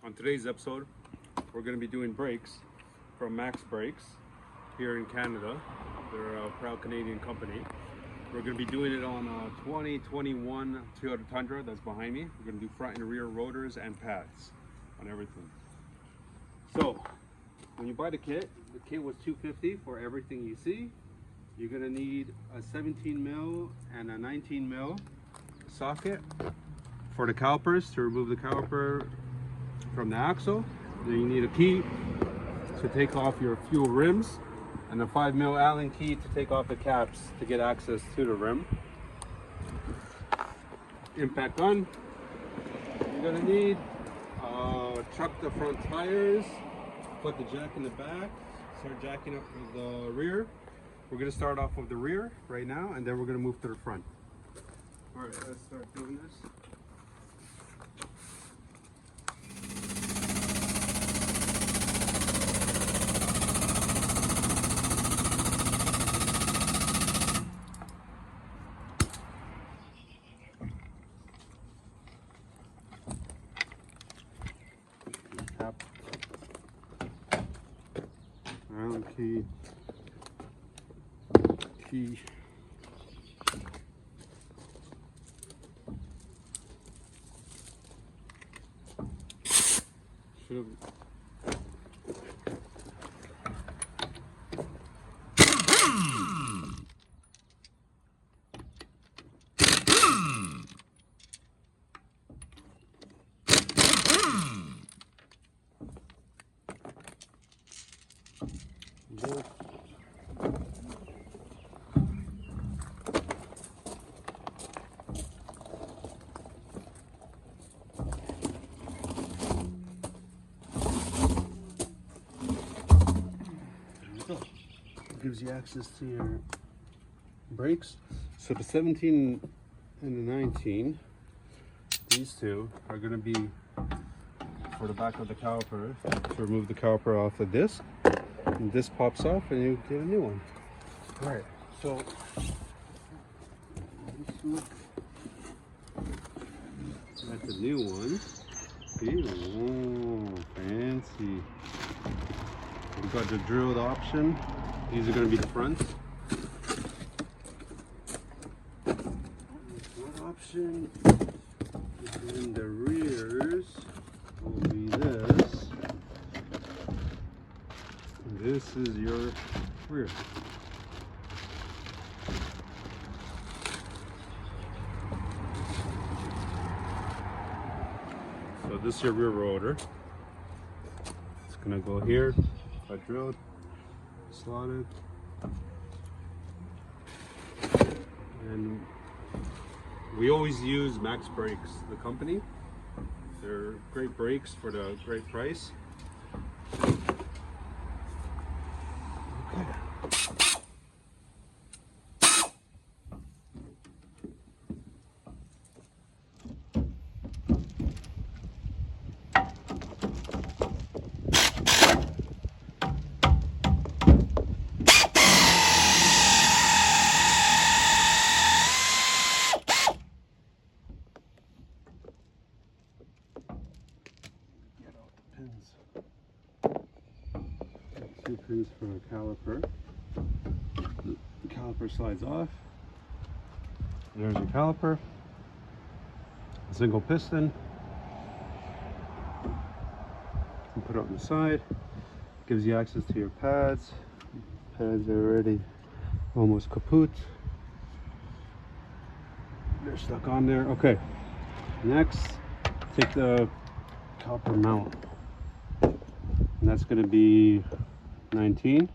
On today's episode, we're going to be doing brakes from MAXX Brakes here in Canada. They're a proud Canadian company. We're going to be doing it on a 2021 Toyota Tundra that's behind me. We're going to do front and rear rotors and pads on everything. So, when you buy the kit was $250 for everything you see. You're going to need a 17 mil and a 19 mil socket for the calipers to remove the caliper from the axle. Then you need a key to take off your fuel rims and a 5 mil Allen key to take off the caps to get access to the rim. Impact gun. You're gonna need chuck the front tires, put the jack in the back, start jacking up the rear. We're gonna start off with the rear right now, and then we're gonna move to the front. All right, let's start doing this. Cap. Allen key. Key. Should have. Gives you access to your brakes. So the 17 and the 19, these two are going to be for the back of the caliper to remove the caliper off the disc. And this pops off and you get a new one. All right, so let's look at the new one. Oh, fancy. We've got the drilled option. These are going to be the fronts. One option, and the rears will be this. And this is your rear. So this is your rear rotor. It's going to go here. I drilled. Slotted, and we always use MAXX Brakes, the company. They're great brakes for the great price. Okay. Two pins for a caliper. The caliper slides off. There's your caliper. A single piston. You put it on the side. Gives you access to your pads. Pads are already almost kaput. They're stuck on there. Okay. Next, take the caliper mount. And that's going to be 19.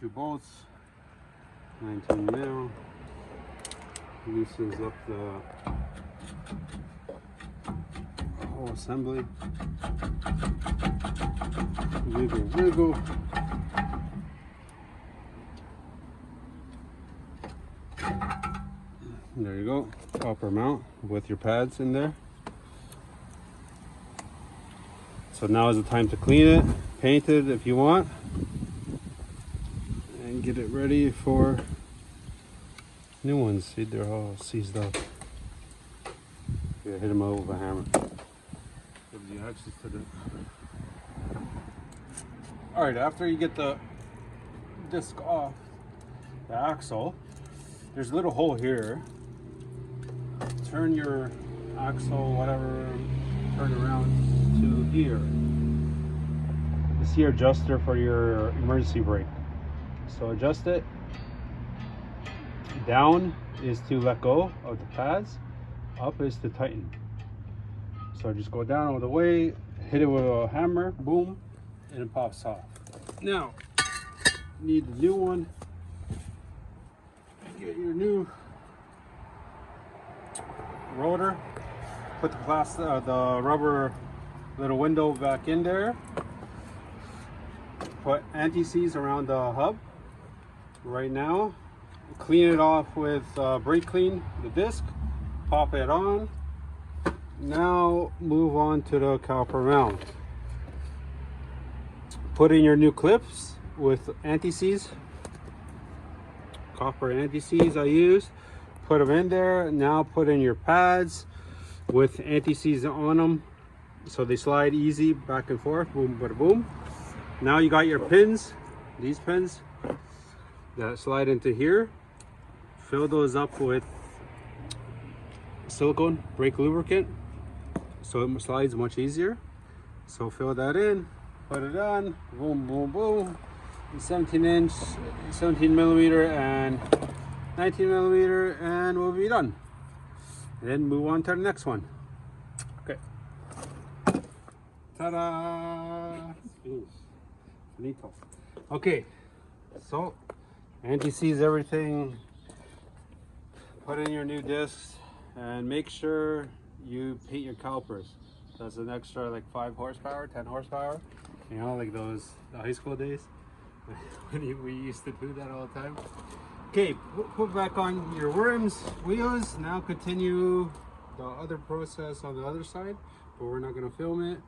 Two bolts, 19 mil. Loosens up the whole assembly. Wiggle, wiggle. There you go, copper mount with your pads in there. So now is the time to clean it, paint it if you want, and get it ready for new ones. See, they're all seized up. Yeah, hit them out with a hammer. Gives you access to the... Alright, after you get the disc off the axle, there's a little hole here. Turn your axle, whatever, turn around to here. This is your adjuster for your emergency brake. So adjust it. Down is to let go of the pads. Up is to tighten. So just go down all the way, hit it with a hammer, boom, and it pops off. Now, need the new one. Get your new rotor. Put the the rubber little window back in there. Put anti-seize around the hub. Right now, clean it off with brake clean, the disc. Pop it on. Now move on to the caliper mount. Put in your new clips with anti-seize. Copper anti-seize I used. Put them in there. Now put in your pads with anti-seize on them so they slide easy back and forth. Boom, bada boom. Now you got your pins, these pins that slide into here. Fill those up with silicone brake lubricant so it slides much easier. So fill that in, put it on, boom, boom, boom. 17 millimeter and 19 millimeter, and we'll be done. And then move on to the next one. Okay. Ta-da! Finito. Okay, so anti-seize everything. Put in your new discs and make sure you paint your calipers. That's an extra like 5 horsepower, 10 horsepower. You know, like the high school days when we used to do that all the time. Okay, put back on your rims, wheels. Now continue the other process on the other side, but we're not going to film it.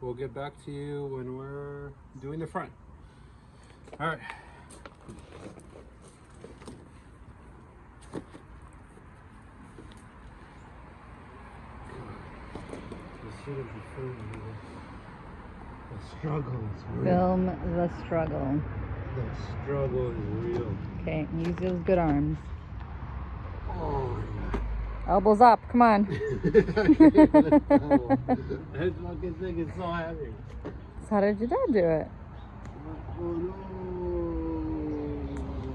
We'll get back to you when we're doing the front. All right. The struggle is real. Film the struggle. The struggle is real. Okay, use those good arms. Oh, yeah. Elbows up, come on. That fucking thing is so heavy. So how did your dad do it? Oh no.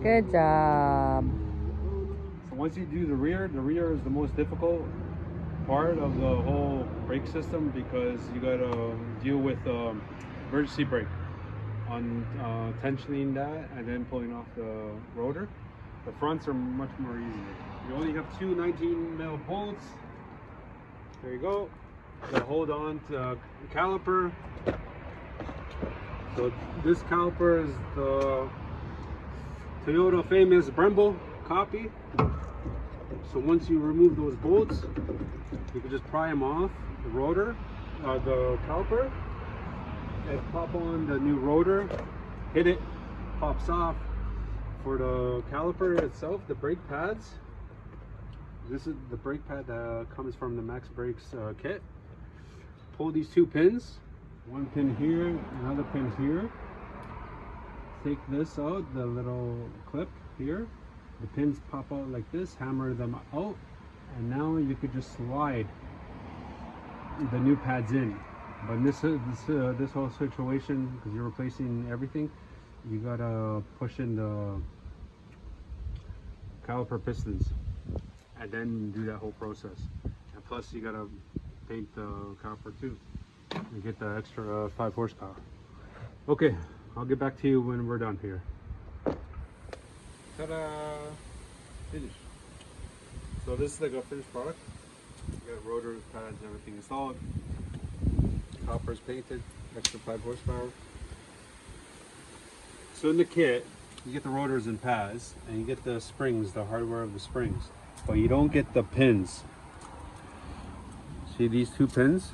Good job. So once you do the rear is the most difficult part of the whole brake system because you gotta deal with emergency brake on tensioning that and then pulling off the rotor. The fronts are much more easy. You only have 2 19 mil bolts. There you go. That hold on to the caliper. So this caliper is the Toyota famous Brembo copy. So once you remove those bolts, you can just pry them off the rotor, the caliper, and pop on the new rotor, hit it, pops off. For the caliper itself, the brake pads, this is the brake pad that comes from the MAXX brakes kit. Pull these 2 pins, one pin here, another pin here. Take this out, the little clip here. The pins pop out like this, hammer them out, and now you could just slide the new pads in. But in this whole situation, because you're replacing everything, you gotta push in the caliper pistons and then do that whole process. And plus you gotta paint the caliper too and get the extra 5 horsepower. Okay, I'll get back to you when we're done here. Ta-da! Finish. So this is like a finished product. You got rotors, pads, everything installed. Caliper's painted, extra 5 horsepower. So in the kit, you get the rotors and pads, and you get the springs, the hardware of the springs. but you don't get the pins. See these 2 pins?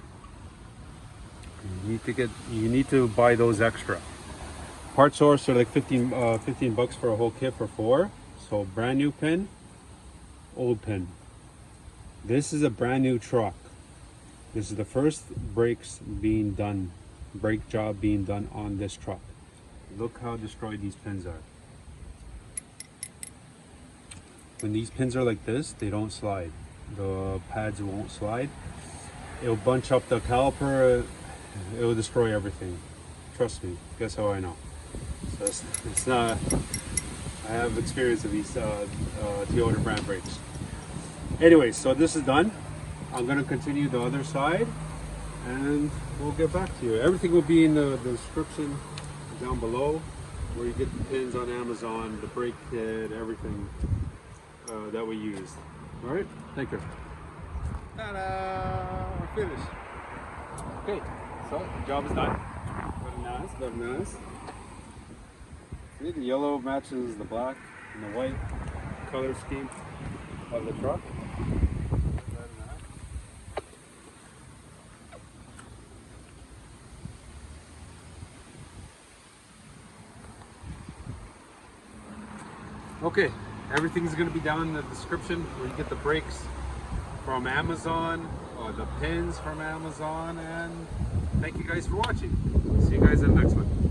You need to buy those extra. Part source are like 15 bucks for a whole kit for 4. So brand new pin, old pin. This is a brand new truck. This is the first brake job being done on this truck. Look how destroyed these pins are. When these pins are like this, they don't slide. The pads won't slide. It'll bunch up the caliper. It will destroy everything. Trust me. Guess how I know. So it's not. I have experience of these Toyota brand brakes. Anyway, so this is done. I'm gonna continue the other side, and we'll get back to you. Everything will be in the description down below, where you get the pins on Amazon, the brake kit, everything that we used. All right, thank you. Ta-da! We're finished. Okay, so the job is done. Very nice, very nice. See, the yellow matches the black and the white color scheme of the truck. Very nice. Okay, everything's going to be down in the description where you get the brakes from Amazon, the pins from Amazon, and thank you guys for watching. See you guys in the next one.